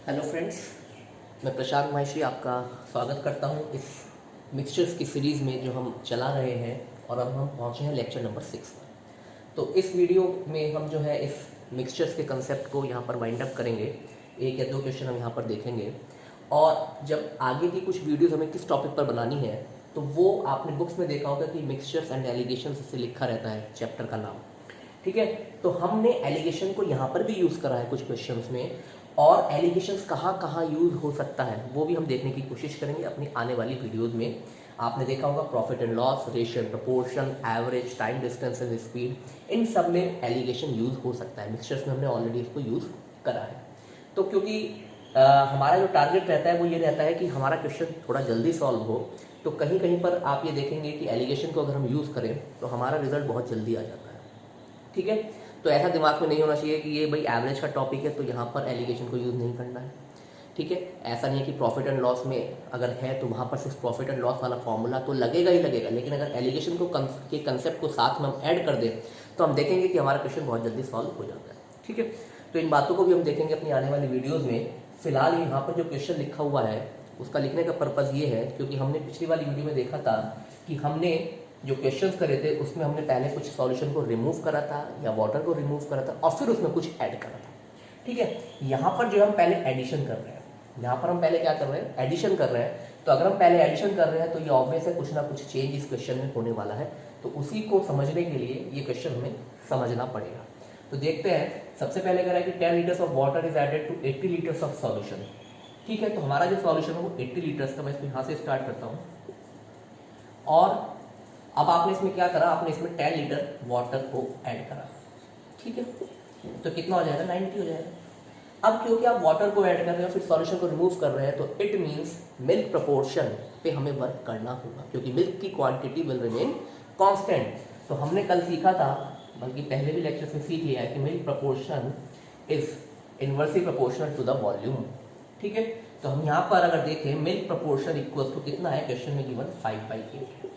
Hello friends, मैं प्रशांत माहेश्वरी आपका स्वागत करता हूं इस मिक्सचर्स की सीरीज़ में जो हम चला रहे हैं और अब हम पहुंचे हैं लेक्चर नंबर 6 पर। तो इस वीडियो में हम जो है इस मिक्सचर्स के कंसेप्ट को यहाँ पर वाइंड अप करेंगे। एक या दो क्वेश्चन हम यहाँ पर देखेंगे और जब आगे की कुछ वीडियोज़ हमें किस टॉपिक पर बनानी है तो वो आपने बुक्स में देखा होगा कि मिक्सचर्स एंड एलिगेशन से लिखा रहता है चैप्टर का नाम। ठीक है, तो हमने एलिगेशन को यहाँ पर भी यूज़ करा है कुछ क्वेश्चंस में, और एलिगेशंस कहाँ कहाँ यूज़ हो सकता है वो भी हम देखने की कोशिश करेंगे अपनी आने वाली वीडियोज़ में। आपने देखा होगा profit and loss, ratio and proportion, average, time distance and speed, इन सब में एलिगेशन यूज़ हो सकता है। मिक्सचर्स में हमने ऑलरेडी इसको यूज़ करा है। तो क्योंकि हमारा जो टारगेट रहता है वो ये रहता है कि हमारा क्वेश्चन थोड़ा जल्दी सॉल्व हो, तो कहीं कहीं पर आप ये देखेंगे कि एलिगेशन को अगर हम यूज़ करें तो हमारा रिजल्ट बहुत जल्दी आ जाता है। ठीक है, तो ऐसा दिमाग में नहीं होना चाहिए कि ये भाई एवरेज का टॉपिक है तो यहाँ पर एलिगेशन को यूज़ नहीं करना है। ठीक है, ऐसा नहीं है कि प्रॉफिट एंड लॉस में अगर है तो वहाँ पर सिर्फ प्रॉफिट एंड लॉस वाला फॉर्मूला तो लगेगा ही लगेगा, लेकिन अगर एलिगेशन को के कंसेप्ट को साथ में हम ऐड कर दें तो हम देखेंगे कि हमारा क्वेश्चन बहुत जल्दी सॉल्व हो जाता है। ठीक है, तो इन बातों को भी हम देखेंगे अपनी आने वाली वीडियोज़ में। फिलहाल यहाँ पर जो क्वेश्चन लिखा हुआ है उसका लिखने का पर्पज़ ये है क्योंकि हमने पिछली वाली वीडियो में देखा था कि हमने जो क्वेश्चंस करे थे उसमें हमने पहले कुछ सॉल्यूशन को रिमूव करा था या वाटर को रिमूव करा था और फिर उसमें कुछ ऐड करा था। ठीक है, यहाँ पर जो हम पहले एडिशन कर रहे हैं, यहाँ पर हम पहले क्या कर रहे हैं, एडिशन कर रहे हैं। तो अगर हम पहले एडिशन कर रहे हैं तो ये ऑब्वियस है कुछ ना कुछ चेंज इस क्वेश्चन में होने वाला है, तो उसी को समझने के लिए ये क्वेश्चन हमें समझना पड़ेगा। तो देखते हैं, सबसे पहले कह रहा है कि 10 litres of water is added to 80 litres of solution. ठीक है, तो हमारा जो सॉल्यूशन है वो 80 लीटर्स का, मैं इसको यहाँ से स्टार्ट करता हूँ। और अब आपने इसमें क्या करा, आपने इसमें 10 लीटर वाटर को ऐड करा। ठीक है, तो कितना हो जाएगा, 90 हो जाएगा। अब क्योंकि आप वाटर को ऐड कर रहे हो फिर सॉल्यूशन को रिमूव कर रहे हैं तो इट मींस मिल्क प्रोपोर्शन पे हमें वर्क करना होगा क्योंकि मिल्क की क्वांटिटी विल रिमेन कांस्टेंट। तो हमने कल सीखा था, बल्कि पहले भी लेक्चर में सीख लिया है कि milk proportion is inversely proportional to the volume. ठीक है, तो हम यहाँ पर अगर देखें मिल्क प्रोपोर्शन इक्वल टू कितना है, क्वेश्चन में गिवन 5/8।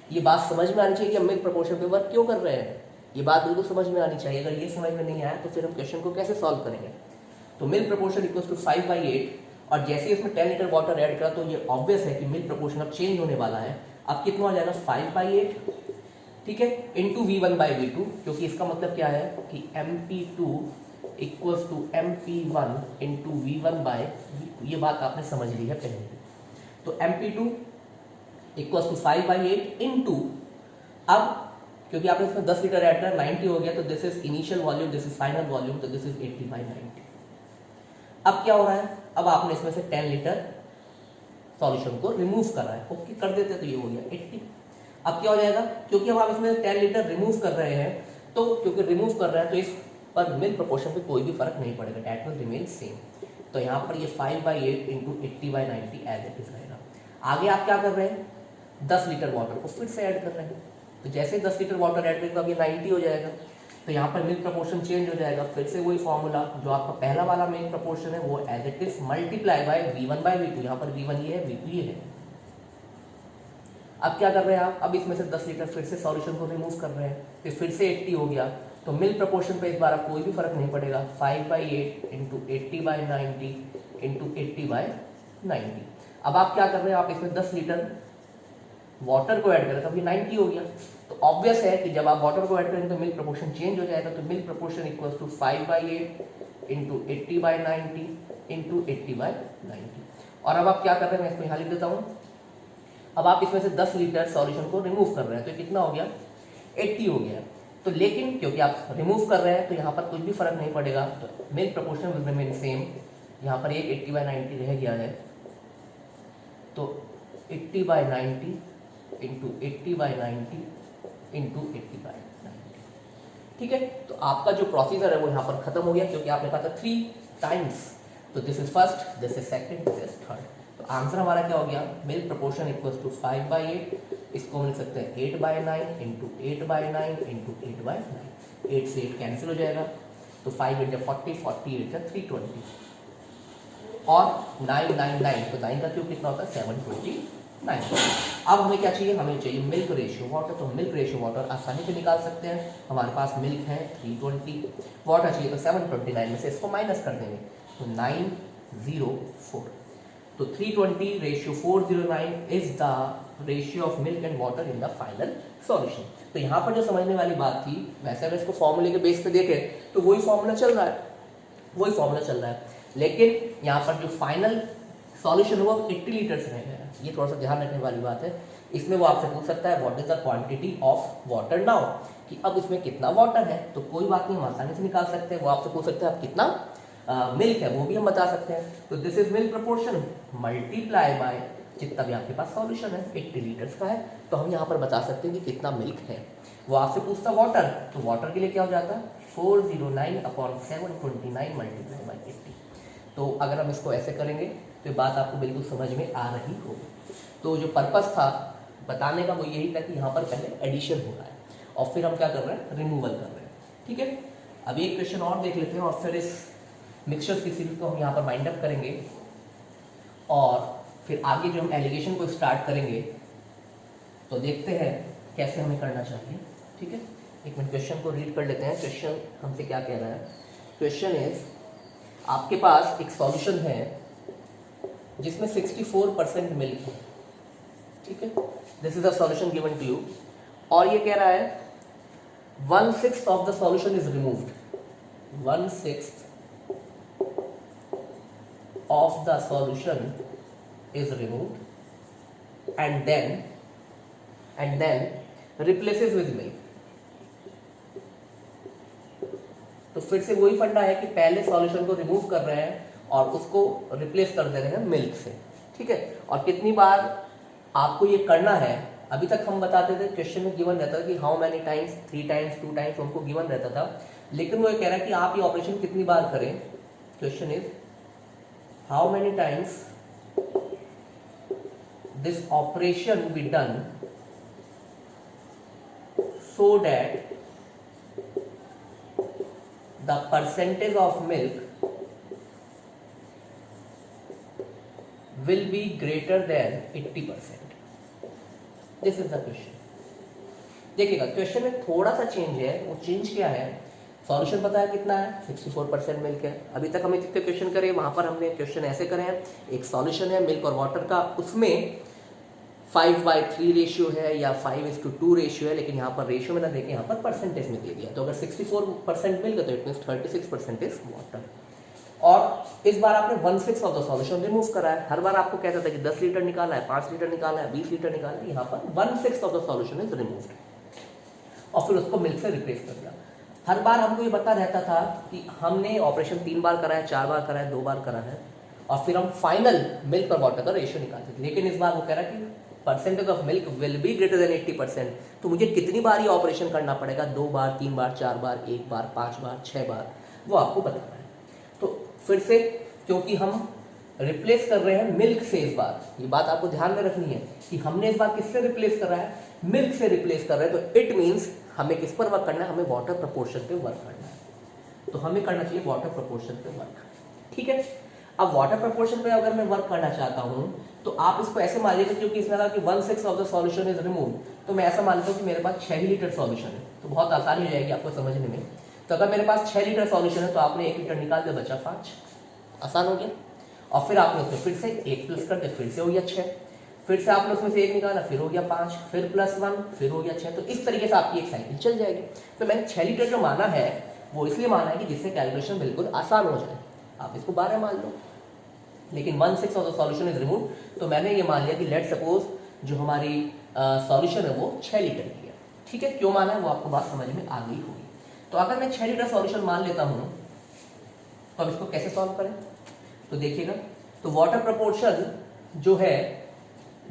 ये बात समझ में आनी चाहिए कि हम मिल्क प्रोपोर्शन पे वर्क क्यों कर रहे हैं, ये बात बिल्कुल समझ में आनी चाहिए। अगर ये समझ में नहीं आया तो फिर हम क्वेश्चन को कैसे सॉल्व करेंगे। तो मिल्क प्रोपोर्शन इक्वल्स टू 5/8 और जैसे इसमें 10 लीटर वाटर ऐड करा तो ये ऑब्वियस है कि मिल्क प्रोपोर्शन अब चेंज होने वाला है। अब कितना हो जाएगा, 5/8। ठीक है, इंटू V1/V2, क्योंकि इसका मतलब क्या है कि MP2 equals to MP1 into V1/V2। ये बात आपने समझ ली है पहले। तो MP2 इक्वल्स टू 5/8 इंटू, अब क्योंकि आपने इसमें 10 लीटर ऐड करा 90 हो गया, तो this is initial volume, this is final volume, तो दिस इज 80/90। अब क्या हो रहा है, अब आपने इसमें से 10 लीटर सॉल्यूशन को रिमूव करा है। ओके कर देते तो ये हो गया 80। अब क्या हो जाएगा, क्योंकि अब आप इसमें 10 लीटर रिमूव कर रहे हैं, तो क्योंकि रिमूव कर रहे हैं तो इस पर मिल्क प्रोपोर्शन पे कोई भी फर्क नहीं पड़ेगा, दैट विल रिमेन सेम। तो यहाँ पर ये 5/8 इंटू 80/90 एज इट इज रहेगा। आगे आप क्या कर रहे हैं, 10 लीटर वाटर को फिर से ऐड कर रहे हैं, तो जैसे 10 लीटर वाटर ऐड करेंगे तो अब ये 90 हो जाएगा। तो यहाँ पर मिल्क प्रोपोर्शन चेंज हो जाएगा, फिर से वही फॉर्मूला जो आपका पहला वाला मिल्क प्रोपोर्शन है वो as it is multiply by V1/V2। यहाँ पर V1 ये है, V2 ये है। अब क्या कर रहे हैं आप, अब इसमें से 10 लीटर फिर से सॉल्यूशन को रिमूव कर रहे हैं, तो फिर से 80 हो गया। तो मिल्क प्रोपोर्शन पे इस बार कोई भी फर्क नहीं पड़ेगा, 5/8 इंटू 80/90 इंटू 80/90। अब आप क्या कर रहे हैं, आप इसमें 10 लीटर वाटर को ऐड करें तो अभी 90 हो गया। तो ऑब्वियस है कि जब आप वाटर को ऐड करेंगे तो मिल्क प्रोपोर्शन चेंज हो जाएगा। तो milk proportion equals to 5/8 into 80/90 into 80/90। और अब आप क्या कर रहे हैं, मैं इसको यहाँ लिख देता हूँ। अब आप इसमें से 10 लीटर सॉल्यूशन को रिमूव कर रहे हैं, तो कितना हो गया, 80 हो गया। तो लेकिन क्योंकि आप रिमूव कर रहे हैं तो यहाँ पर कुछ भी फर्क नहीं पड़ेगा, तो milk proportion will remain same. यहाँ पर एक 80/90 रह गया है, तो 80/90 इंटू 80/90 इंटू 80/90। ठीक है, तो आपका जो प्रोसीजर है वो यहाँ पर खत्म हो गया क्योंकि आपने कहा था 3 टाइम्स। तो this is first, this is second, this is third. तो आंसर हमारा क्या हो गया, मिल्क प्रोपोर्शन इक्वल्स टू 5/8, इसको हम लिख सकते हैं 8/9 इंटू 8/9 इंटू 8/9। 8 से 8 कैंसिल हो जाएगा, तो 5 इंटू 40, 40 इंटू 320 और 999, तो 9 का क्यूब कितना होता है, 729। अब हमें क्या चाहिए, हमें चाहिए मिल्क रेशियो वाटर। तो मिल्क रेशियो वाटर आसानी से निकाल सकते हैं, हमारे पास मिल्क है 320, वाटर चाहिए तो 729 में से इसको माइनस कर देंगे, तो 9 3.04। तो 320:409 is the ratio of milk and water in the final solution. तो यहाँ पर जो समझने वाली बात थी, वैसे अगर इसको फॉर्मूले के बेस पे देखें तो वही फॉर्मूला चल रहा है, लेकिन यहाँ पर जो फाइनल सॉल्यूशन हुआ 80 लीटर्स रह गया। ये थोड़ा सा ध्यान रखने वाली बात है। इसमें वो आपसे पूछ सकता है what is the quantity of water now, कि अब इसमें कितना वाटर है। तो कोई बात नहीं, हम आसानी से निकाल सकते हैं। वो आपसे पूछ सकते हैं आप कितना मिल्क है, वो भी हम बता सकते हैं। तो this is milk proportion multiply by जितना भी आपके पास सॉल्यूशन है, 80 लीटर्स का है, तो हम यहाँ पर बता सकते हैं कि कितना मिल्क है। वो आपसे पूछता वाटर, तो वाटर के लिए क्या हो जाता 409/729 मल्टीप्लाई बाय 80। तो अगर हम इसको ऐसे करेंगे तो बात आपको बिल्कुल समझ में आ रही होगी। तो जो पर्पस था बताने का वो यही था कि यहाँ पर पहले एडिशन हो रहा है और फिर हम क्या कर रहे हैं, रिमूवल कर रहे हैं। ठीक है, अभी एक क्वेश्चन और देख लेते हैं और फिर इस मिक्सचर्स की सीरीज को हम यहाँ पर वाइंड अप करेंगे और फिर आगे जो हम एलिगेशन को स्टार्ट करेंगे तो देखते हैं कैसे हमें करना चाहिए। ठीक है, एक मिनट क्वेश्चन को रीड कर लेते हैं। क्वेश्चन हमसे क्या कह रहा है। क्वेश्चन इज, आपके पास एक सॉल्यूशन है जिसमें 64% मिल्क है। ठीक है, this is a solution given to you, और ये कह रहा है 1/6 of the solution is removed. 1/6 of the solution is removed and then replaces with milk। तो फिर से वही फंडा है कि पहले सॉल्यूशन को रिमूव कर रहे हैं और उसको रिप्लेस कर दे रहे हैं मिल्क से। ठीक है, और कितनी बार आपको ये करना है। अभी तक हम बताते थे क्वेश्चन में गिवन रहता था कि how many times, 3 times, 2 times हमको गिवन रहता था, लेकिन वो ये कह रहा है कि आप ये ऑपरेशन कितनी बार करें। Question is how many times this operation be done so that the percentage of milk will be greater than 80%। this is the question। देखिएगा क्वेश्चन में थोड़ा सा चेंज है। वो चेंज क्या है, सॉल्यूशन पता है कितना है, 64% मिल्क है। अभी तक हमें जितने क्वेश्चन करे वहां पर हमने क्वेश्चन ऐसे करे हैं, एक सॉल्यूशन है मिल्क और वाटर का, उसमें 5/3 रेशियो है या 5:2 रेशियो है, लेकिन यहाँ पर रेशियो में ना देखें, यहाँ पर परसेंटेज में दे दिया। तो अगर 64% मिल्क है तो इट मीन्स 36% इज वाटर। और इस बार आपने 1/6 ऑफ द सॉल्यूशन रिमूव करा है। हर बार आपको कहता था कि 10 लीटर निकाला है, 5 लीटर निकाला है, 20 लीटर निकाला है, यहाँ पर 1/6 of the solution is removed और फिर उसको मिल्क से रिप्लेस कर दिया। हर बार हमको ये पता रहता था कि हमने ऑपरेशन 3 बार करा है, 4 बार करा है, 2 बार करा है, और फिर हम फाइनल मिल्क और वाटर का रेशियो निकालते थे। लेकिन इस बार वो कह रहा है कि percentage of milk will be greater than 80%। तो मुझे कितनी बार ये ऑपरेशन करना पड़ेगा, 2 बार, 3 बार, 4 बार, 1 बार, 5 बार, 6 बार, वो आपको बताना है। तो फिर से क्योंकि हम रिप्लेस कर रहे हैं मिल्क से, इस बार ये बात आपको ध्यान में रखनी है कि हमने इस बार किससे रिप्लेस करा है, मिल्क से रिप्लेस कर रहे हैं। तो इट मीन्स हमें किस पर वर्क करना है, हमें वाटर प्रपोर्शन पे वर्क करना है। तो हमें करना चाहिए वाटर प्रपोर्शन पे वर्क। ठीक है, अब वाटर प्रपोर्शन पे अगर मैं वर्क करना चाहता हूं तो आप इसको ऐसे मान लीजिए, क्योंकि इसमें था कि 1/6 of the solution is remove, तो मैं ऐसा मान लेता हूं कि मेरे पास 6 लीटर सॉल्यूशन है। तो बहुत आसानी हो जाएगी आपको समझने में। तो अगर मेरे पास 6 लीटर सॉल्यूशन है तो आपने 1 लीटर निकाल दिया, बचा 5, आसान हो गया। और फिर आपने उसमें फिर से 1 प्लस कर दिया, फिर से हो गया 6, फिर से आपने उसमें से 1 निकाला, फिर हो गया 5, फिर +1, फिर हो गया 6। तो इस तरीके से आपकी एक साइकिल चल जाएगी। तो मैंने 6 लीटर जो माना है वो इसलिए माना है कि जिससे कैलकुलेशन बिल्कुल आसान हो जाए। आप इसको 12 मान लो, लेकिन 1/6 of the solution is remove, तो मैंने ये मान लिया कि लेट सपोज जो हमारी सॉल्यूशन है वो 6 लीटर की है। ठीक है, क्यों माना है वो आपको बात समझ में आ गई होगी। तो अगर मैं 6 लीटर सॉल्यूशन मान लेता हूँ तो अब इसको कैसे सॉल्व करें, तो देखिएगा। तो वाटर प्रपोर्शन जो है,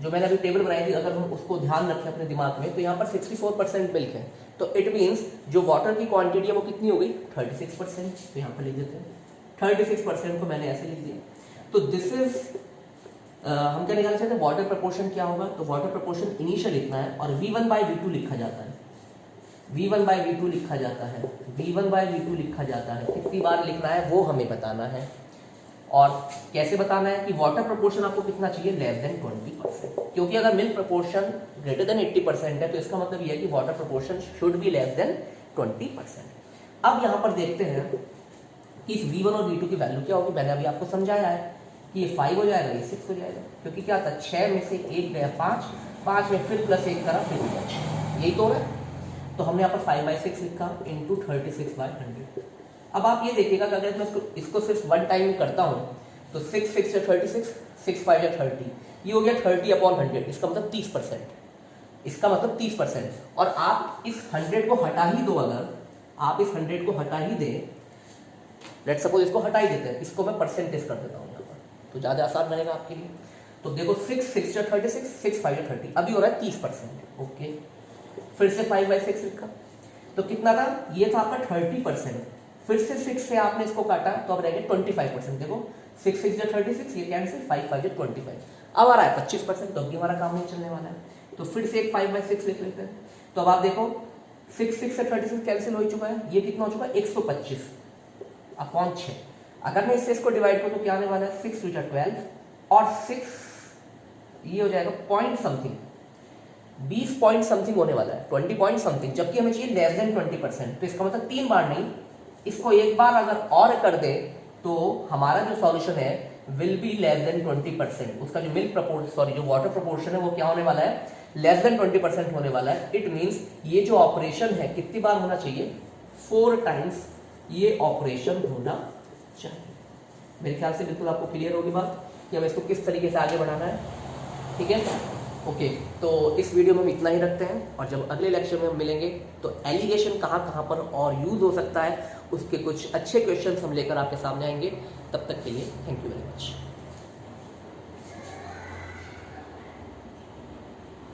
जो मैंने अभी टेबल बनाई थी, अगर हम उसको ध्यान रखें अपने दिमाग में, तो यहाँ पर 64% मिल्क है। तो इट मीन्स जो वाटर की क्वांटिटी है वो कितनी हो गई, 36%। तो यहाँ पर लिख देते हैं 36% को मैंने ऐसे लिख दिया। तो दिस इज हम क्या निकालना चाहते हैं, वाटर प्रपोर्शन क्या होगा। तो वाटर प्रपोर्शन इनिशियल लिखना है और V1/V2 लिखा जाता है, V1/V2 लिखा जाता है, V1/V2 लिखा जाता है। कितनी बार लिखना है वो हमें बताना है, और कैसे बताना है कि वाटर प्रपोर्शन आपको कितना चाहिए, लेस देन 20%। क्योंकि अगर मिल्क प्रपोर्शन ग्रेटर देन 80% है तो इसका मतलब यह है कि water proportion should be less than 20%। अब यहाँ पर देखते हैं इस V1 और V2 की वैल्यू क्या होगी, मैंने अभी आपको समझाया है कि ये 5 हो जाएगा, ये 6 हो जाएगा, क्योंकि क्या था 6 में से 1 गया 5, 5 में फिर प्लस 1 करा फिर गया 6, यही तो हो रहा है। तो हमने यहाँ पर 5/6 लिखा इंटू 36/100। अब आप ये देखिएगा कि अगर मैं इसको सिर्फ वन टाइम में करता हूँ तो 6 6 या 36, 6 5 या 30, ये हो गया 30/100, इसका मतलब 30%, इसका मतलब 30%। और आप इस 100 को हटा ही दो, अगर आप इस 100 को हटा ही दें, लेट्स सपोज इसको हटा ही देते हैं, इसको मैं परसेंटेज कर देता हूँ यहाँ पर, तो ज़्यादा आसान रहेगा आपके लिए। तो देखो 6 6 या 36, 6 5 या 30, अभी हो रहा है 30%। ओके, फिर से 5/6 लिखा, तो कितना था, ये था आपका 30%, फिर से 6 से आपने इसको काटा तो अब रह गया 25%। देखो 6 6 या 36, ये कैंसिल, 5 5 या 25, अब आ रहा है 25%, तो अभी हमारा काम नहीं चलने वाला है। तो फिर से एक 5/6 लिख लेते हैं, तो अब आप देखो 6 6 से 36 कैंसिल हो चुका है, ये कितना हो चुका है 125/6। अगर मैं इससे इसको डिवाइड करूँ तो क्या आने वाला है 6 2 12 और 6 ये हो जाएगा पॉइंट समथिंग, 20 पॉइंट समथिंग होने वाला है, 20 पॉइंट समथिंग, जबकि हमें चाहिए लेस देन 20%। तो इसका मतलब 3 बार नहीं, इसको एक बार अगर और कर दे तो हमारा जो सॉल्यूशन है विल बी लेस देन 20%। उसका जो मिल्क प्रोपोर्शन, सॉरी जो वाटर प्रोपोर्शन है वो क्या होने वाला है, लेस देन 20% होने वाला है। इट मीन्स ये जो ऑपरेशन है कितनी बार होना चाहिए, 4 टाइम्स ये ऑपरेशन होना चाहिए। मेरे ख्याल से बिल्कुल आपको क्लियर होगी बात कि हमें इसको किस तरीके से आगे बढ़ाना है, ठीक है। ओके, तो इस वीडियो में हम इतना ही रखते हैं, और जब अगले लेक्चर में हम मिलेंगे तो एलिगेशन कहाँ पर और यूज हो सकता है उसके कुछ अच्छे क्वेश्चंस हम लेकर आपके सामने आएंगे। तब तक के लिए थैंक यू वेरी मच।